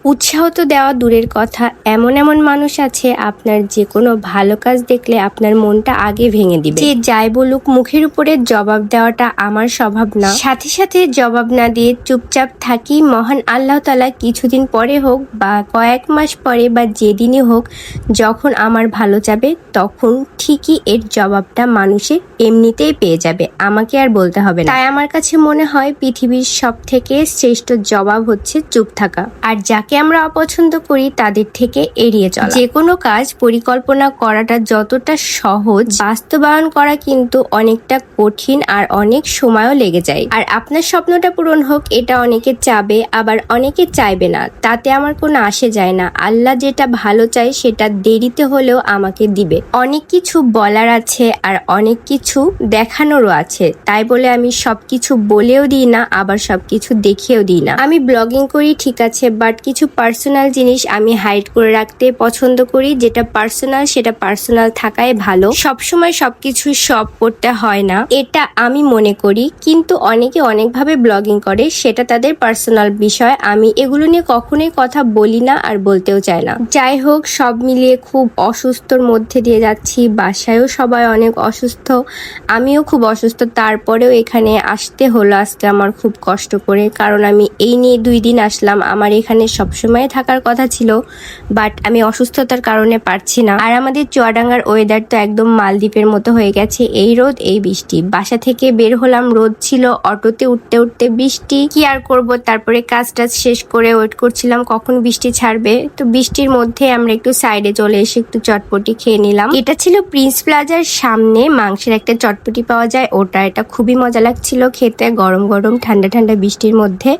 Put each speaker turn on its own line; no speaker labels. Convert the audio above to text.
উৎসাহ তো দেওয়া দূরের কথা, এমন এমন মানুষ আছে আপনার যে কোনো ভালো কাজ দেখলে আপনার মনটা আগে ভেঙে দিবে। যে যাই বলুক মুখের উপরে জবাব দেওয়াটা আমার স্বভাব না। সাথে সাথে জবাব না দিয়ে চুপচাপ থাকি। মহান আল্লাহ তাআলা কিছুদিন পরে হোক বা কয়েক মাস পরে বা যেদিনই হোক, যখন আমার ভালো যাবে তখন ঠিকই এর জবাবটা মানুষের এমনিতেই পেয়ে যাবে, আমাকে আর বলতে হবে না। তাই আমার কাছে মনে হয় পৃথিবীর সব থেকে শ্রেষ্ঠ জবাব হচ্ছে চুপ থাকা, আর যাকে আমরা অপছন্দ করি তাদের থেকে এড়িয়ে চলা। যে কোনো কাজ পরিকল্পনা করাটা যতটা সহজ, বাস্তবায়ন করা কিন্তু অনেকটা কঠিন আর অনেক সময়ও লেগে যায়। আর আপনার স্বপ্নটা পূরণ হোক এটা অনেকে চাবে, আবার অনেকে চাইবে না, তাতে আমার কোনো আসে যায় না। আল্লাহ যেটা ভালো চায় সেটা দেরিতে হলেও আমাকে দিবে। অনেক কিছু বলার আছে আর অনেক কিছু দেখানোরও আছে, তাই বলে আমি সবকিছু বলেও দিই না, আবার সবকিছু দেখিয়েও দিই না। আমি ব্লগিং করি ঠিক আছে, বাট কিছু পার্সোনাল জিনিস আমি হাইড করে রাখতে পছন্দ করি। যেটা পার্সোনাল সেটা পার্সোনাল থাকাই ভালো, সবসময় সবকিছু সব করতে হয় না, এটা আমি মনে করি। কিন্তু অনেকে অনেকভাবে ব্লগিং করে, সেটা তাদের পার্সোনাল বিষয়। আমি এগুলো নিয়ে কখনোই কথা বলি না আর বলতেও চাই না। যাই হোক, সব মিলিয়ে খুব অসুস্থর মধ্যে দিয়ে যাচ্ছি। বাসায়ও সবাই অনেক অসুস্থ, আমিও খুব অসুস্থ। তারপরেও এখানে আসতে হলো আজকে আমার খুব কষ্ট করে, কারণ আমি এই নিয়ে 2 দিন আসলাম। আমার এখানে সবসময় থাকার কথা ছিল, বাট আমি অসুস্থতার কারণে পারছি না। আর আমাদের চুয়াডাঙ্গার ওয়েদার তো একদম মালদ্বীপের মতো হয়ে গেছে, এই রোদ এই বৃষ্টি। বাসা থেকে বের হলাম, রোদ ছিল, অটোতে উঠতে উঠতে বৃষ্টি। কি আর করব, তারপরে কাজ টাজ শেষ করে ওয়েট করছিলাম কখন বৃষ্টি ছাড়বে। তো বৃষ্টির মধ্যে আমরা একটু সাইডে চলে এসে একটু চটপটি খেয়ে নিলাম। এটা ছিল প্রিন্স প্লাজার সামনে মাংসের একটা চটপটি পাওয়া যায় ওটা, এটা খুবই মজা লাগছিল খেতে, গরম গরম ঠান্ডা ঠান্ডা বৃষ্টির মধ্যে।